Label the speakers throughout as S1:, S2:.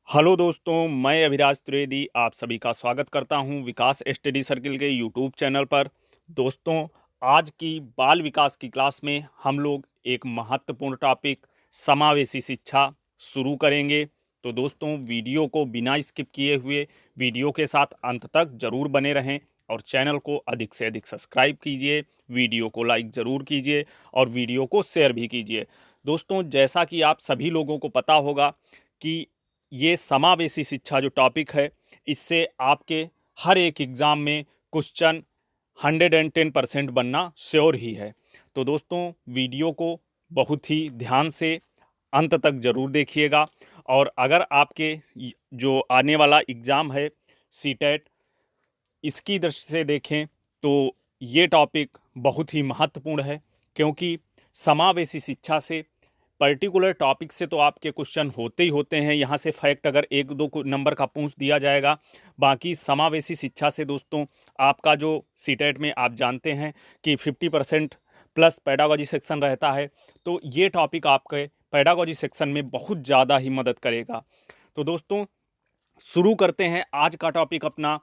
S1: Hello दोस्तों, मैं अभिराज त्रिवेदी आप सभी का स्वागत करता हूं विकास स्टडी सर्किल के यूट्यूब चैनल पर। दोस्तों, आज की बाल विकास की क्लास में हम लोग एक महत्वपूर्ण टॉपिक समावेशी शिक्षा शुरू करेंगे। तो दोस्तों, वीडियो को बिना स्किप किए हुए वीडियो के साथ अंत तक जरूर बने रहें और चैनल को अधिक से अधिक सब्सक्राइब कीजिए, वीडियो को लाइक ज़रूर कीजिए और वीडियो को शेयर भी कीजिए। दोस्तों, जैसा कि आप सभी लोगों को पता होगा कि ये समावेशी शिक्षा जो टॉपिक है, इससे आपके हर एक एग्ज़ाम में क्वेश्चन 110% बनना श्योर ही है। तो दोस्तों, वीडियो को बहुत ही ध्यान से अंत तक ज़रूर देखिएगा। और अगर आपके जो आने वाला एग्ज़ाम है सीटेट, इसकी दृष्टि से देखें तो ये टॉपिक बहुत ही महत्वपूर्ण है, क्योंकि समावेशी शिक्षा से पर्टिकुलर टॉपिक से तो आपके क्वेश्चन होते ही होते हैं। यहाँ से फैक्ट अगर एक दो नंबर का पूछ दिया जाएगा। बाकी समावेशी शिक्षा से दोस्तों, आपका जो सीटेट में आप जानते हैं कि 50% प्लस पेडागोजी सेक्शन रहता है, तो ये टॉपिक आपके पेडागोजी सेक्शन में बहुत ज़्यादा ही मदद करेगा। तो दोस्तों, शुरू करते हैं आज का टॉपिक अपना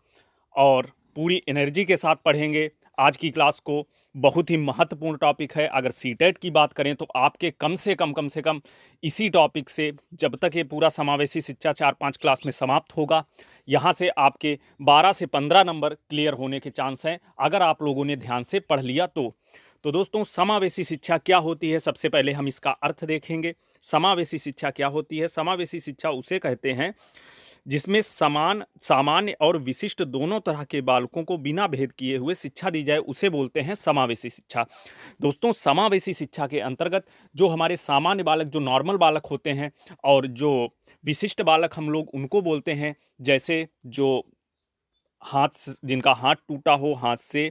S1: और पूरी एनर्जी के साथ पढ़ेंगे आज की क्लास को। बहुत ही महत्वपूर्ण टॉपिक है। अगर सीटेट की बात करें तो आपके कम से कम इसी टॉपिक से, जब तक ये पूरा समावेशी शिक्षा 4-5 क्लास में समाप्त होगा, यहाँ से आपके 12 से 15 नंबर क्लियर होने के चांस हैं, अगर आप लोगों ने ध्यान से पढ़ लिया तो दोस्तों, समावेशी शिक्षा क्या होती है, सबसे पहले हम इसका अर्थ देखेंगे। समावेशी शिक्षा क्या होती है? समावेशी शिक्षा उसे कहते हैं जिसमें समान सामान्य और विशिष्ट दोनों तरह के बालकों को बिना भेद किए हुए शिक्षा दी जाए, उसे बोलते हैं समावेशी शिक्षा। दोस्तों, समावेशी शिक्षा के अंतर्गत जो हमारे सामान्य बालक, जो नॉर्मल बालक होते हैं, और जो विशिष्ट बालक हम लोग उनको बोलते हैं, जैसे जो जिनका हाथ टूटा हो हाथ से,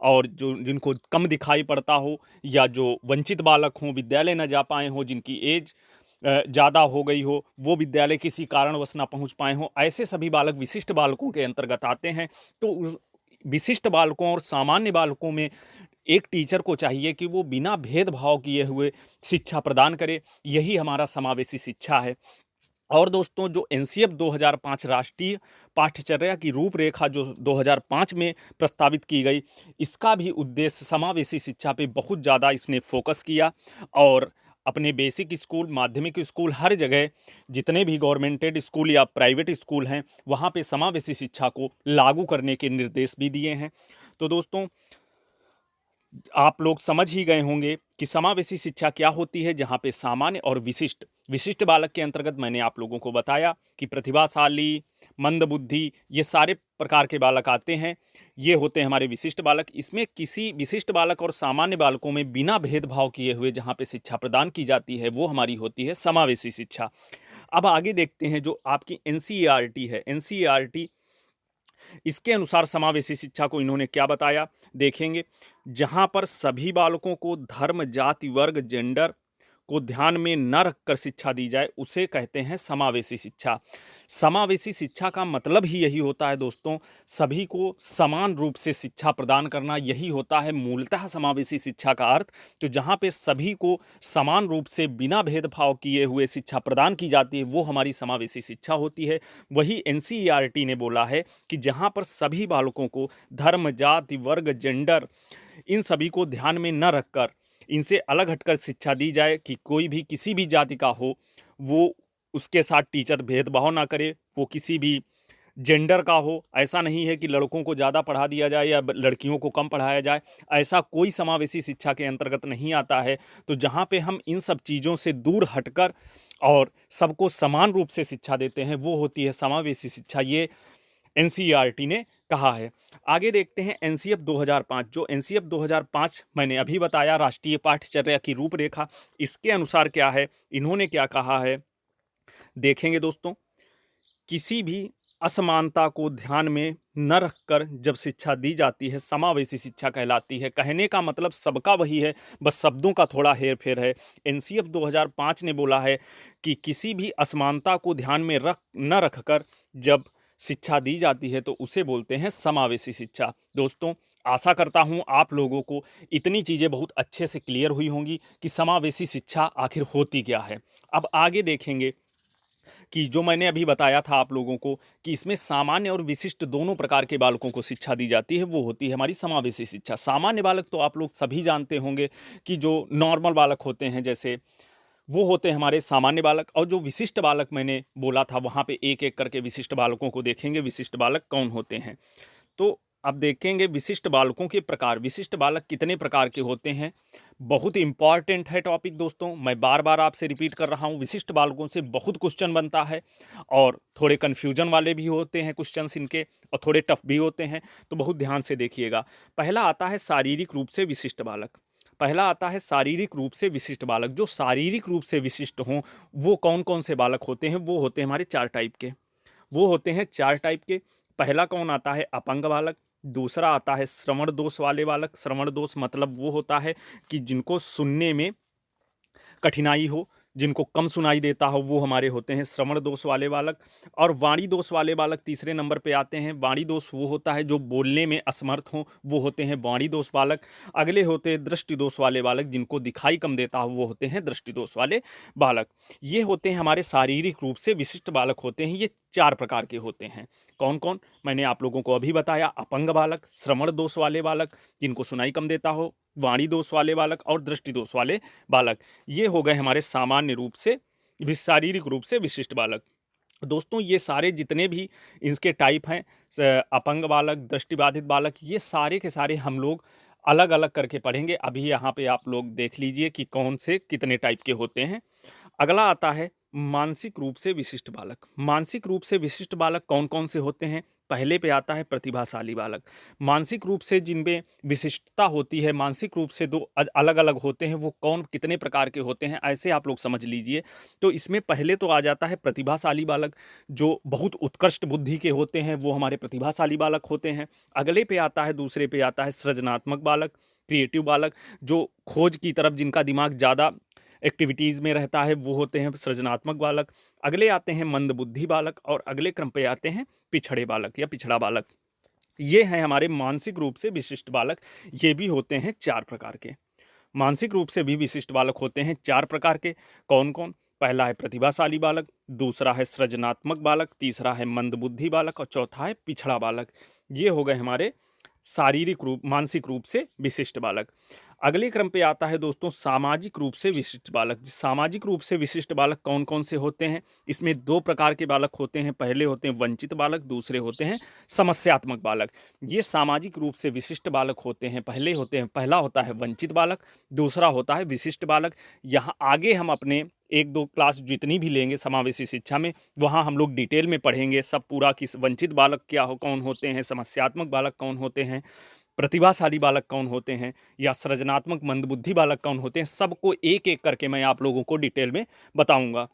S1: और जो जिनको कम दिखाई पड़ता हो, या जो वंचित बालक हों, विद्यालय न जा पाए हों, जिनकी एज ज़्यादा हो गई हो, वो विद्यालय किसी कारणवश ना पहुंच पाए हों, ऐसे सभी बालक विशिष्ट बालकों के अंतर्गत आते हैं। तो उस विशिष्ट बालकों और सामान्य बालकों में एक टीचर को चाहिए कि वो बिना भेदभाव किए हुए शिक्षा प्रदान करे। यही हमारा समावेशी शिक्षा है। और दोस्तों, जो एनसीएफ 2005 राष्ट्रीय पाठ्यचर्या की रूपरेखा जो 2005 में प्रस्तावित की गई, इसका भी उद्देश्य समावेशी शिक्षा पे बहुत ज़्यादा इसने फोकस किया। और अपने बेसिक स्कूल, माध्यमिक स्कूल, हर जगह जितने भी गवर्नमेंटेड स्कूल या प्राइवेट स्कूल हैं, वहाँ पे समावेशी शिक्षा को लागू करने के निर्देश भी दिए हैं। तो दोस्तों, आप लोग समझ ही गए होंगे कि समावेशी शिक्षा क्या होती है, जहाँ पे सामान्य और विशिष्ट विशिष्ट बालक के अंतर्गत मैंने आप लोगों को बताया कि प्रतिभाशाली, मंदबुद्धि, ये सारे प्रकार के बालक आते हैं। ये होते हैं हमारे विशिष्ट बालक। इसमें किसी विशिष्ट बालक और सामान्य बालकों में बिना भेदभाव किए हुए जहाँ पे शिक्षा प्रदान की जाती है, वो हमारी होती है समावेशी शिक्षा। अब आगे देखते हैं, जो आपकी एनसीईआरटी है, एनसीईआरटी, इसके अनुसार समावेशी शिक्षा को इन्होंने क्या बताया, देखेंगे। जहां पर सभी बालकों को धर्म, जाति, वर्ग, जेंडर को ध्यान में न रखकर शिक्षा दी जाए, उसे कहते हैं समावेशी शिक्षा। समावेशी शिक्षा का मतलब ही यही होता है दोस्तों, सभी को समान रूप से शिक्षा प्रदान करना, यही होता है मूलतः समावेशी शिक्षा का अर्थ। तो जहाँ पे सभी को समान रूप से बिना भेदभाव किए हुए शिक्षा प्रदान की जाती है, वो हमारी समावेशी शिक्षा होती है। वही एनसीईआरटी ने बोला है कि जहाँ पर सभी बालकों को धर्म, जाति, वर्ग, जेंडर, इन सभी को ध्यान में न रखकर इनसे अलग हटकर शिक्षा दी जाए, कि कोई भी किसी भी जाति का हो, वो उसके साथ टीचर भेदभाव ना करे, वो किसी भी जेंडर का हो। ऐसा नहीं है कि लड़कों को ज़्यादा पढ़ा दिया जाए या लड़कियों को कम पढ़ाया जाए, ऐसा कोई समावेशी शिक्षा के अंतर्गत नहीं आता है। तो जहाँ पे हम इन सब चीज़ों से दूर हटकर और सबको समान रूप से शिक्षा देते हैं, वो होती है समावेशी शिक्षा। ये एनसीईआरटी ने कहा है। आगे देखते हैं एनसीएफ 2005। जो एनसीएफ 2005 मैंने अभी बताया, राष्ट्रीय पाठ्यचर्या की रूपरेखा, इसके अनुसार क्या है, इन्होंने क्या कहा है, देखेंगे दोस्तों। किसी भी असमानता को ध्यान में न रखकर जब शिक्षा दी जाती है, समावेशी शिक्षा कहलाती है। कहने का मतलब सबका वही है, बस शब्दों का थोड़ा हेर फेर है। एनसीएफ 2005 ने बोला है कि किसी भी असमानता को ध्यान में न रखकर जब शिक्षा दी जाती है, तो उसे बोलते हैं समावेशी शिक्षा। दोस्तों, आशा करता हूँ आप लोगों को इतनी चीज़ें बहुत अच्छे से क्लियर हुई होंगी कि समावेशी शिक्षा आखिर होती क्या है। अब आगे देखेंगे कि जो मैंने अभी बताया था आप लोगों को कि इसमें सामान्य और विशिष्ट दोनों प्रकार के बालकों को शिक्षा दी जाती है, वो होती है हमारी समावेशी शिक्षा। सामान्य बालक तो आप लोग सभी जानते होंगे कि जो नॉर्मल बालक होते हैं, जैसे वो होते हैं हमारे सामान्य बालक। और जो विशिष्ट बालक मैंने बोला था, वहाँ पे एक-एक करके विशिष्ट बालकों को देखेंगे, विशिष्ट बालक कौन होते हैं। तो अब देखेंगे विशिष्ट बालकों के प्रकार, विशिष्ट बालक कितने प्रकार के होते हैं। बहुत इंपॉर्टेंट है टॉपिक दोस्तों, मैं बार-बार आपसे रिपीट कर रहा हूँ, विशिष्ट बालकों से बहुत क्वेश्चन बनता है और थोड़े कन्फ्यूजन वाले भी होते हैं क्वेश्चंस इनके, और थोड़े टफ भी होते हैं, तो बहुत ध्यान से देखिएगा। पहला आता है शारीरिक रूप से विशिष्ट बालक। पहला आता है शारीरिक रूप से विशिष्ट बालक। जो शारीरिक रूप से विशिष्ट हों, वो कौन-कौन से बालक होते हैं? वो होते हैं हमारे 4 टाइप के। वो होते हैं 4 टाइप के। पहला कौन आता है? अपंग बालक। दूसरा आता है श्रवण दोष वाले बालक। श्रवण दोष मतलब वो होता है कि जिनको सुनने में कठिनाई हो, जिनको कम सुनाई देता हो, वो हमारे होते हैं श्रवण दोष वाले बालक। और वाणी दोष वाले बालक तीसरे नंबर पे आते हैं। वाणी दोष वो होता है जो बोलने में असमर्थ हों, वो होते हैं वाणी दोष बालक। अगले होते हैं दृष्टि दोष वाले बालक, जिनको दिखाई कम देता हो, वो होते हैं दृष्टि दोष वाले बालक। ये होते हैं हमारे शारीरिक रूप से विशिष्ट बालक होते हैं। ये 4 प्रकार के होते हैं। कौन-कौन? मैंने आप लोगों को अभी बताया, अपंग बालक, श्रवण दोष वाले बालक, जिनको सुनाई कम देता हो, वाणी दोष वाले बालक और दृष्टि दोष वाले बालक। ये हो गए हमारे सामान्य रूप से शारीरिक रूप से विशिष्ट बालक। दोस्तों, ये सारे जितने भी इसके टाइप हैं, अपंग बालक, दृष्टिबाधित बालक, ये सारे के सारे हम लोग अलग अलग करके पढ़ेंगे। अभी यहाँ पे आप लोग देख लीजिए कि कौन से कितने टाइप के होते हैं। अगला आता है मानसिक रूप से विशिष्ट बालक। मानसिक रूप से विशिष्ट बालक कौन कौन से होते हैं? पहले पे आता है प्रतिभाशाली बालक। मानसिक रूप से जिनमें विशिष्टता होती है, मानसिक रूप से दो अलग अलग होते हैं, वो कौन कितने प्रकार के होते हैं, ऐसे आप लोग समझ लीजिए। तो इसमें पहले तो आ जाता है प्रतिभाशाली बालक, जो बहुत उत्कृष्ट बुद्धि के होते हैं, वो हमारे प्रतिभाशाली बालक होते हैं। अगले पे आता है, दूसरे पे आता है सृजनात्मक बालक, क्रिएटिव बालक, जो खोज की तरफ जिनका दिमाग ज़्यादा एक्टिविटीज़ में रहता है, वो होते हैं सृजनात्मक बालक। अगले आते हैं मंदबुद्धि बालक और अगले क्रम पे आते हैं पिछड़े बालक या पिछड़ा बालक। ये हैं हमारे मानसिक रूप से विशिष्ट बालक। ये भी होते हैं 4 प्रकार के। मानसिक रूप से भी विशिष्ट बालक होते हैं 4 प्रकार के। कौन-कौन? पहला है प्रतिभाशाली बालक, दूसरा है सृजनात्मक बालक, तीसरा है मंदबुद्धि बालक और चौथा है पिछड़ा बालक। ये हो गए हमारे शारीरिक रूप मानसिक रूप से विशिष्ट बालक। अगले क्रम पे आता है दोस्तों सामाजिक रूप से विशिष्ट बालक। सामाजिक रूप से विशिष्ट बालक कौन-कौन से होते हैं? इसमें 2 प्रकार के बालक होते हैं। पहले होते हैं वंचित बालक, दूसरे होते हैं समस्यात्मक बालक। ये सामाजिक रूप से विशिष्ट बालक होते हैं। पहला होता है वंचित बालक, दूसरा होता है विशिष्ट बालक। यहाँ आगे हम अपने 1-2 क्लास जितनी भी लेंगे समावेशी शिक्षा में, वहाँ हम लोग डिटेल में पढ़ेंगे सब पूरा कि वंचित बालक कौन होते हैं, समस्यात्मक बालक कौन होते हैं, प्रतिभाशाली बालक कौन होते हैं या सृजनात्मक मंदबुद्धि बालक कौन होते हैं, सबको एक-एक करके मैं आप लोगों को डिटेल में बताऊँगा।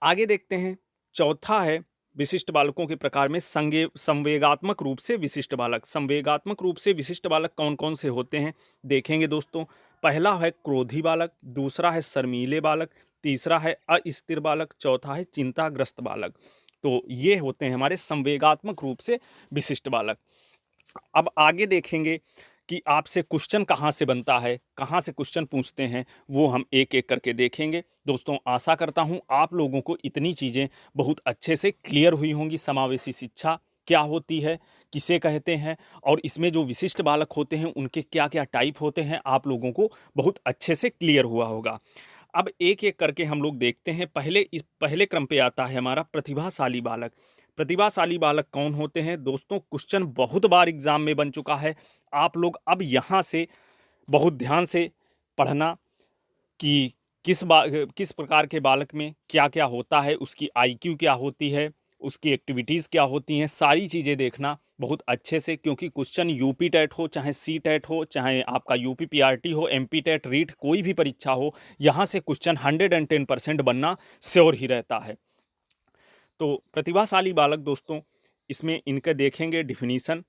S1: आगे देखते हैं, चौथा है विशिष्ट बालकों के प्रकार में संवेगात्मक रूप से विशिष्ट बालक। संवेगात्मक रूप से विशिष्ट बालक कौन-कौन से होते हैं, देखेंगे दोस्तों। पहला है क्रोधी बालक, दूसरा है शर्मीले बालक, तीसरा है अस्थिर बालक, चौथा है चिंताग्रस्त बालक। तो ये होते हैं हमारे संवेगात्मक रूप से विशिष्ट बालक। अब आगे देखेंगे कि आपसे क्वेश्चन कहाँ से बनता है, कहाँ से क्वेश्चन पूछते हैं, वो हम एक-एक करके देखेंगे। दोस्तों, आशा करता हूँ आप लोगों को इतनी चीज़ें बहुत अच्छे से क्लियर हुई होंगी। समावेशी शिक्षा क्या होती है, किसे कहते हैं और इसमें जो विशिष्ट बालक होते हैं, उनके क्या-क्या टाइप होते हैं, आप लोगों को बहुत अच्छे से क्लियर हुआ होगा। अब एक-एक करके हम लोग देखते हैं। पहले क्रम पे आता है हमारा प्रतिभाशाली बालक। प्रतिभाशाली बालक कौन होते हैं? दोस्तों, क्वेश्चन बहुत बार एग्ज़ाम में बन चुका है। आप लोग अब यहाँ से बहुत ध्यान से पढ़ना कि किस प्रकार के बालक में क्या-क्या होता है, उसकी आईक्यू क्या होती है, उसकी एक्टिविटीज़ क्या होती हैं, सारी चीज़ें देखना बहुत अच्छे से, क्योंकि क्वेश्चन यूपी टेट हो, चाहे सी टेट हो, चाहे आपका यूपी पीआरटी हो, एमपी टेट, रीट कोई भी परीक्षा हो, यहाँ से क्वेश्चन 110% बनना श्योर ही रहता है। तो प्रतिभाशाली बालक दोस्तों, इसमें इनका देखेंगे डिफिनीशन।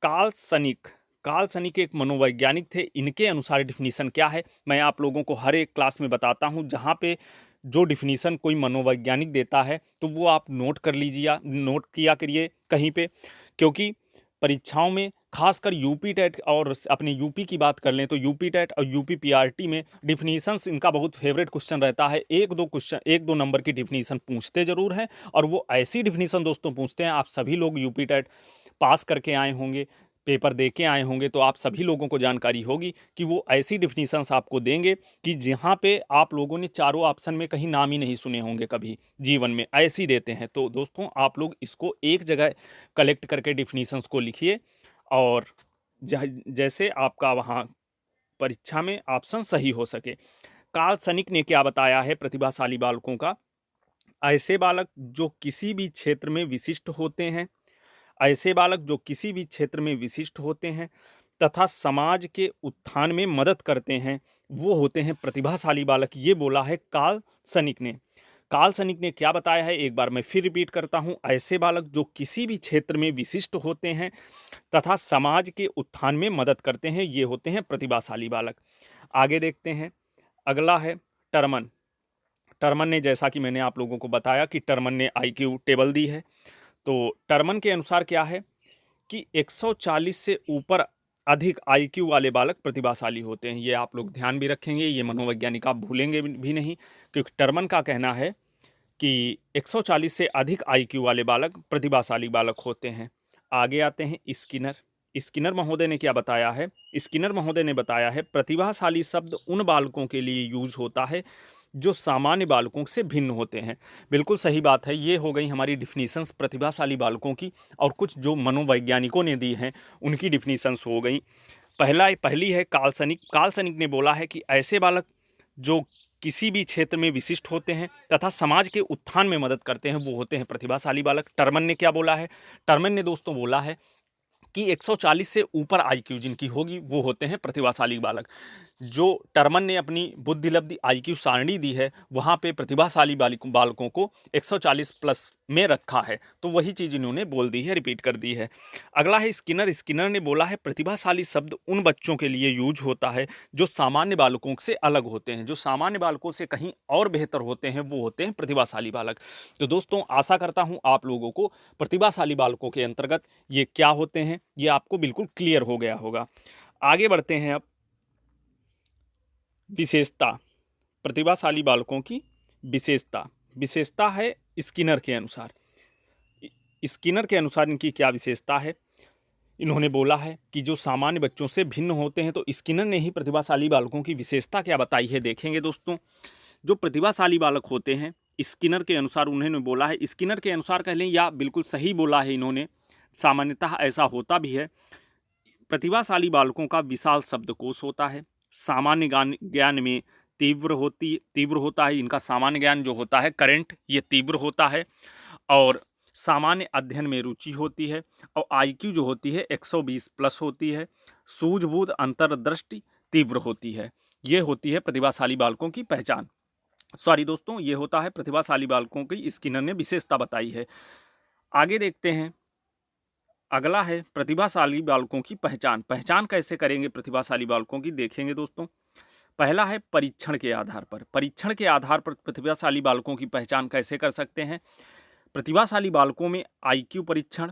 S1: कार्ल सनिक कार्ल सनिक एक मनोवैज्ञानिक थे। इनके अनुसार डिफिनीशन क्या है, मैं आप लोगों को हर एक क्लास में बताता हूँ। जहाँ पे जो डिफिनीशन कोई मनोवैज्ञानिक देता है, तो वो आप नोट कर लीजिए, नोट किया करिए कहीं पे, क्योंकि परीक्षाओं में खासकर यूपी टेट और अपने यूपी की बात कर लें तो यूपी टेट और यूपी पीआरटी में डिफिनीशंस इनका बहुत फेवरेट क्वेश्चन रहता है। एक दो नंबर की डिफिनीशन पूछते जरूर हैं, और वो ऐसी डिफिनीशन दोस्तों पूछते हैं, आप सभी लोग यूपी टेट पास करके आए होंगे, पेपर दे के आए होंगे, तो आप सभी लोगों को जानकारी होगी कि वो ऐसी डिफिनीशंस आपको देंगे कि जहाँ पे आप लोगों ने चारों ऑप्शन में कहीं नाम ही नहीं सुने होंगे कभी जीवन में, ऐसी देते हैं। तो दोस्तों आप लोग इसको एक जगह कलेक्ट करके डिफिनीशंस को लिखिए, और जैसे आपका वहाँ परीक्षा में ऑप्शन सही हो सके। कार्ल सनिक ने क्या बताया है प्रतिभाशाली बालकों का? ऐसे बालक जो किसी भी क्षेत्र में विशिष्ट होते हैं, ऐसे बालक जो किसी भी क्षेत्र में विशिष्ट होते हैं तथा समाज के उत्थान में मदद करते हैं, वो होते हैं प्रतिभाशाली बालक। ये बोला है कार्ल सनिक ने। कार्ल सनिक ने क्या बताया है, एक बार मैं फिर रिपीट करता हूं। ऐसे बालक जो किसी भी क्षेत्र में विशिष्ट होते हैं तथा समाज के उत्थान में मदद करते हैं, ये होते हैं प्रतिभाशाली बालक। आगे देखते हैं, अगला है टर्मन। टर्मन ने, जैसा कि मैंने आप लोगों को बताया कि टर्मन ने आईक्यू टेबल दी है, तो टर्मन के अनुसार क्या है कि 140 से ऊपर अधिक आईक्यू वाले बालक प्रतिभाशाली होते हैं। ये आप लोग ध्यान भी रखेंगे, ये मनोवैज्ञानिक आप भूलेंगे भी नहीं, क्योंकि टर्मन का कहना है कि 140 से अधिक आईक्यू वाले बालक प्रतिभाशाली बालक होते हैं। आगे आते हैं स्किनर। स्किनर महोदय ने क्या बताया है? स्किनर महोदय ने बताया है प्रतिभाशाली शब्द उन बालकों के लिए यूज होता है जो सामान्य बालकों से भिन्न होते हैं। बिल्कुल सही बात है, ये हो गई हमारी डिफिनीशंस प्रतिभाशाली बालकों की, और कुछ जो मनोवैज्ञानिकों ने दी हैं उनकी डिफिनीशंस हो गई। पहली है काल्सनिक। काल्सनिक ने बोला है कि ऐसे बालक जो किसी भी क्षेत्र में विशिष्ट होते हैं तथा समाज के उत्थान में मदद करते हैं, वो होते हैं प्रतिभाशाली बालक। टर्मन ने क्या बोला है? टर्मन ने दोस्तों बोला है कि 140 से ऊपर आईक्यू जिनकी होगी वो होते हैं प्रतिभाशाली बालक। जो टर्मन ने अपनी बुद्धिलब्धि आईक्यू सारणी दी है, वहाँ पे प्रतिभाशाली बालकों को 140 प्लस में रखा है, तो वही चीज़ इन्होंने बोल दी है, रिपीट कर दी है। अगला है स्किनर। स्किनर ने बोला है प्रतिभाशाली शब्द उन बच्चों के लिए यूज होता है जो सामान्य बालकों से अलग होते हैं, जो सामान्य बालकों से कहीं और बेहतर होते हैं, वो होते हैं प्रतिभाशाली बालक। तो दोस्तों आशा करता हूँ आप लोगों को प्रतिभाशाली बालकों के अंतर्गत ये क्या होते हैं ये आपको बिल्कुल क्लियर हो गया होगा। आगे बढ़ते हैं अब विशेषता। प्रतिभाशाली बालकों की विशेषता है स्किनर के अनुसार। स्किनर के अनुसार इनकी क्या विशेषता है? इन्होंने बोला है कि जो सामान्य बच्चों से भिन्न होते हैं, तो स्किनर ने ही प्रतिभाशाली बालकों की विशेषता क्या बताई है देखेंगे दोस्तों। जो प्रतिभाशाली बालक होते हैं स्किनर के अनुसार, उन्होंने बोला है, स्किनर के अनुसार कह लें या बिल्कुल सही बोला है इन्होंने, सामान्यतः ऐसा होता भी है। प्रतिभाशाली बालकों का विशाल शब्दकोश होता है, सामान्य ज्ञान में तीव्र होता है, इनका सामान्य ज्ञान जो होता है करंट ये तीव्र होता है, और सामान्य अध्ययन में रुचि होती है, और आईक्यू जो होती है 120 प्लस होती है, सूझबूझ अंतर्दृष्टि तीव्र होती है। ये होती है प्रतिभाशाली बालकों की पहचान। सॉरी दोस्तों, ये होता है प्रतिभाशाली बालकों की स्किनर ने विशेषता बताई है। आगे देखते हैं, अगला है प्रतिभाशाली बालकों की पहचान। पहचान कैसे करेंगे प्रतिभाशाली बालकों की देखेंगे दोस्तों। पहला है परीक्षण के आधार पर। परीक्षण के आधार पर प्रतिभाशाली बालकों की पहचान कैसे कर सकते हैं? प्रतिभाशाली बालकों में आईक्यू परीक्षण,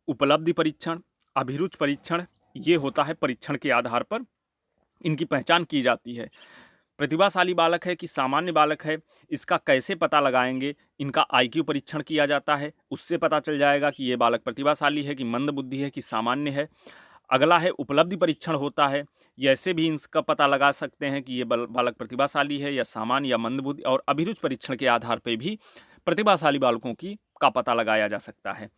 S1: उपलब्धि परीक्षण, अभिरुचि परीक्षण, ये होता है परीक्षण के आधार पर इनकी पहचान की जाती है। प्रतिभाशाली बालक है कि सामान्य बालक है, इसका कैसे पता लगाएंगे? इनका आईक्यू परीक्षण किया जाता है, उससे पता चल जाएगा कि ये बालक प्रतिभाशाली है कि मंद बुद्धि है कि सामान्य है। अगला है उपलब्धि परीक्षण होता है, ये ऐसे भी इसका पता लगा सकते हैं कि ये बालक प्रतिभाशाली है या सामान्य या मंद बुद्धि। और अभिरुचि परीक्षण के आधार पर भी प्रतिभाशाली बालकों की का पता लगाया जा सकता है।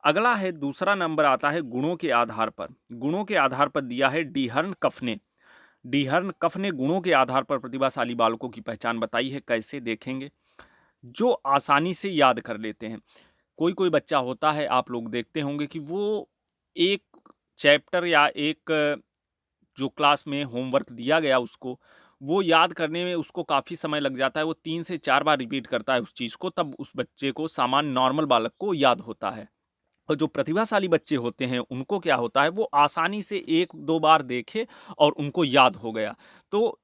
S1: अगला है, दूसरा नंबर आता है गुणों के आधार पर। गुणों के आधार पर दिया है डीहर्न कफ ने। डीहर्न कफ ने गुणों के आधार पर प्रतिभाशाली बालकों की पहचान बताई है। कैसे देखेंगे? जो आसानी से याद कर लेते हैं। कोई कोई बच्चा होता है, आप लोग देखते होंगे कि वो एक चैप्टर या एक जो क्लास में होमवर्क दिया गया उसको, वो याद करने में उसको काफ़ी समय लग जाता है, वो 3 से 4 बार रिपीट करता है उस चीज़ को, तब उस बच्चे को, सामान्य नॉर्मल बालक को याद होता है। और जो प्रतिभाशाली बच्चे होते हैं उनको क्या होता है, वो आसानी से 1-2 बार देखे और उनको याद हो गया, तो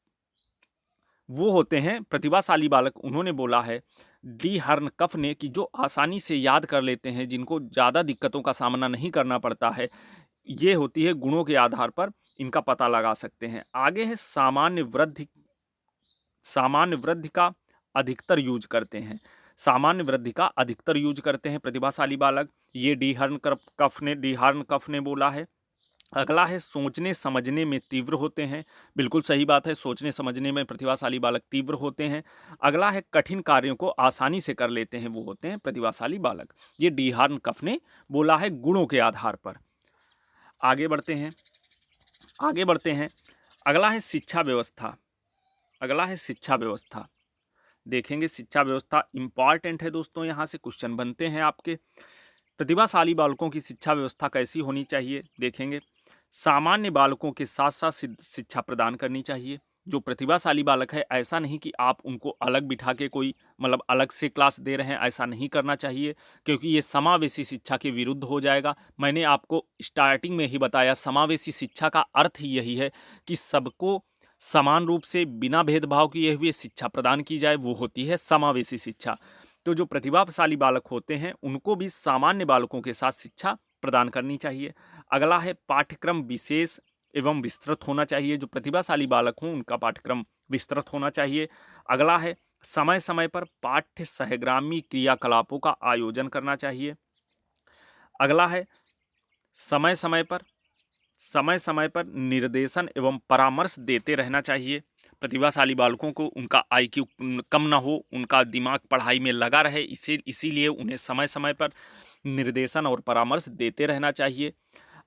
S1: वो होते हैं प्रतिभाशाली बालक। उन्होंने बोला है डी हर्न कफ ने कि जो आसानी से याद कर लेते हैं, जिनको ज़्यादा दिक्कतों का सामना नहीं करना पड़ता है, ये होती है गुणों के आधार पर इनका पता लगा सकते हैं। आगे है सामान्य वृद्धि का अधिकतर यूज करते हैं। सामान्य वृद्धि का अधिकतर यूज करते हैं प्रतिभाशाली बालक। ये डी हार्न कफ ने बोला है। अगला है सोचने समझने में तीव्र होते हैं। बिल्कुल सही बात है, सोचने समझने में प्रतिभाशाली बालक तीव्र होते हैं। अगला है कठिन कार्यों को आसानी से कर लेते हैं, वो होते हैं प्रतिभाशाली बालक। ये डी हार्न कफ ने बोला है गुणों के आधार पर। आगे बढ़ते हैं, आगे बढ़ते हैं। अगला है शिक्षा व्यवस्था। अगला है शिक्षा व्यवस्था। देखेंगे शिक्षा व्यवस्था इंपॉर्टेंट है दोस्तों, यहाँ से क्वेश्चन बनते हैं आपके। प्रतिभाशाली बालकों की शिक्षा व्यवस्था कैसी होनी चाहिए, देखेंगे। सामान्य बालकों के साथ साथ शिक्षा प्रदान करनी चाहिए। जो प्रतिभाशाली बालक है, ऐसा नहीं कि आप उनको अलग बिठा के कोई मतलब अलग से क्लास दे रहे हैं, ऐसा नहीं करना चाहिए, क्योंकि ये समावेशी शिक्षा के विरुद्ध हो जाएगा। मैंने आपको स्टार्टिंग में ही बताया, समावेशी शिक्षा का अर्थ ही यही है कि सबको समान रूप से बिना भेदभाव किए हुए शिक्षा प्रदान की जाए, वो होती है समावेशी शिक्षा। तो जो प्रतिभाशाली बालक होते हैं उनको भी सामान्य बालकों के साथ शिक्षा प्रदान करनी चाहिए। अगला है पाठ्यक्रम विशेष एवं विस्तृत होना चाहिए। जो प्रतिभाशाली बालक हों उनका पाठ्यक्रम विस्तृत होना चाहिए। अगला है समय समय पर पाठ्य सहग्रामी क्रियाकलापों का आयोजन करना चाहिए। अगला है समय समय पर निर्देशन एवं परामर्श देते रहना चाहिए। प्रतिभाशाली बालकों को उनका IQ कम ना हो, उनका दिमाग पढ़ाई में लगा रहे, इसीलिए उन्हें समय समय पर निर्देशन और परामर्श देते रहना चाहिए।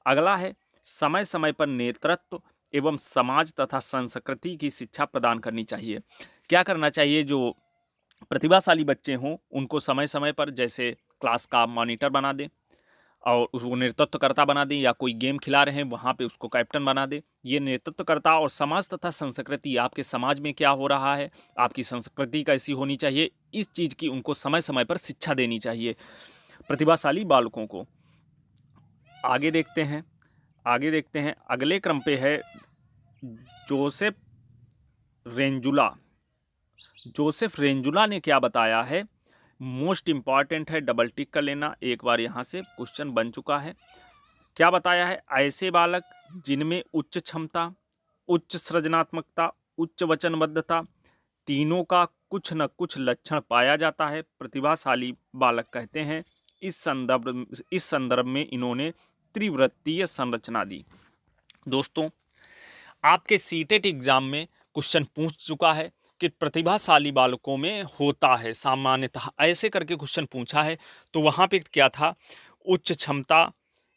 S1: अगला है समय समय पर नेतृत्व एवं समाज तथा संस्कृति की शिक्षा प्रदान करनी चाहिए। क्या करना चाहिए, जो प्रतिभाशाली बच्चे हों उनको समय समय पर जैसे क्लास का मॉनिटर बना दें और वो नेतृत्वकर्ता बना दें, या कोई गेम खिला रहे हैं वहाँ पे उसको कैप्टन बना दें। ये नेतृत्वकर्ता और समाज तथा संस्कृति, आपके समाज में क्या हो रहा है, आपकी संस्कृति कैसी होनी चाहिए, इस चीज़ की उनको समय समय पर शिक्षा देनी चाहिए प्रतिभाशाली बालकों को। आगे देखते हैं, अगले क्रम पे है जोसेफ रेंजुला ने क्या बताया है, मोस्ट इंपॉर्टेंट है, डबल टिक कर लेना, एक बार यहाँ से क्वेश्चन बन चुका है। क्या बताया है, ऐसे बालक जिनमें उच्च क्षमता, उच्च सृजनात्मकता, उच्च वचनबद्धता, तीनों का कुछ न कुछ लक्षण पाया जाता है, प्रतिभाशाली बालक कहते हैं। इस संदर्भ में इन्होंने त्रिवृत्तीय संरचना दी। दोस्तों, आपके सीटेट एग्जाम में क्वेश्चन पूछ चुका है कि प्रतिभाशाली बालकों में होता है सामान्यतः, ऐसे करके क्वेश्चन पूछा है। तो वहाँ पे क्या था, उच्च क्षमता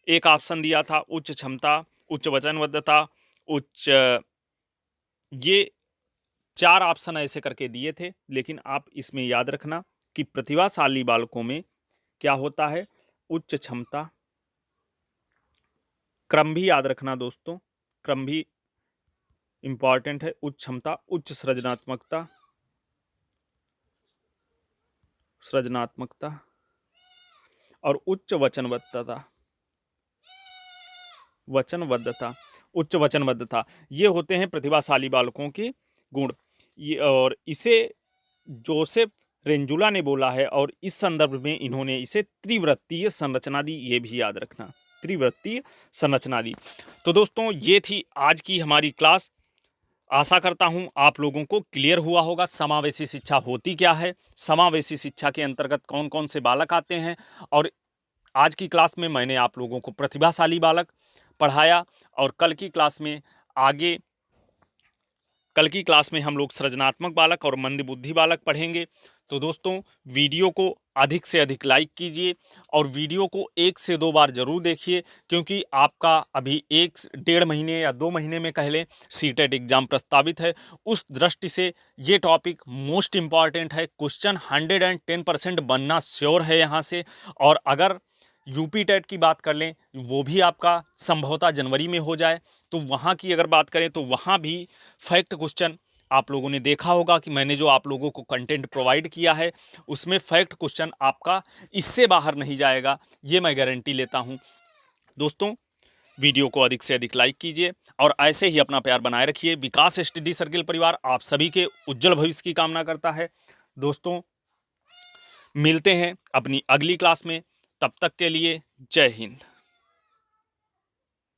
S1: एक ऑप्शन दिया था, उच्च क्षमता, उच्च वचनबद्धता, उच्च, ये 4 ऑप्शन ऐसे करके दिए थे। लेकिन आप इसमें याद रखना कि प्रतिभाशाली बालकों में क्या होता है, उच्च क्षमता, क्रम भी याद रखना दोस्तों, क्रम भी इंपॉर्टेंट है, उच्च क्षमता, उच्च सृजनात्मकता और उच्च उच्च वचनबद्धता, ये होते हैं प्रतिभाशाली बालकों के गुण। ये, और इसे जोसेफ रेंजुला ने बोला है, और इस संदर्भ में इन्होंने इसे त्रिवृत्तीय संरचना दी, ये भी याद रखना, त्रिवृत्तीय संरचना दी। तो दोस्तों, ये थी आज की हमारी क्लास। आशा करता हूं आप लोगों को क्लियर हुआ होगा समावेशी शिक्षा होती क्या है, समावेशी शिक्षा के अंतर्गत कौन कौन से बालक आते हैं। और आज की क्लास में मैंने आप लोगों को प्रतिभाशाली बालक पढ़ाया, और कल की क्लास में हम लोग सृजनात्मक बालक और मंदबुद्धि बालक पढ़ेंगे। तो दोस्तों, वीडियो को अधिक से अधिक लाइक कीजिए और वीडियो को 1 से 2 बार जरूर देखिए, क्योंकि आपका अभी 1-1.5 महीने या 2 महीने में कह लें सीटेट एग्जाम प्रस्तावित है। उस दृष्टि से ये टॉपिक मोस्ट इम्पॉर्टेंट है। क्वेश्चन 110% बनना श्योर है यहाँ से। और अगर यूपी टेट की बात कर लें, वो भी आपका संभवतः जनवरी में हो जाए, तो वहाँ की अगर बात करें तो वहाँ भी फैक्ट क्वेश्चन, आप लोगों ने देखा होगा कि मैंने जो आप लोगों को कंटेंट प्रोवाइड किया है उसमें फैक्ट क्वेश्चन आपका इससे बाहर नहीं जाएगा, ये मैं गारंटी लेता हूँ। दोस्तों, वीडियो को अधिक से अधिक लाइक कीजिए और ऐसे ही अपना प्यार बनाए रखिए। विकास स्टडी सर्किल परिवार आप सभी के उज्जवल भविष्य की कामना करता है। दोस्तों, मिलते हैं अपनी अगली क्लास में, तब तक के लिए जय हिंद।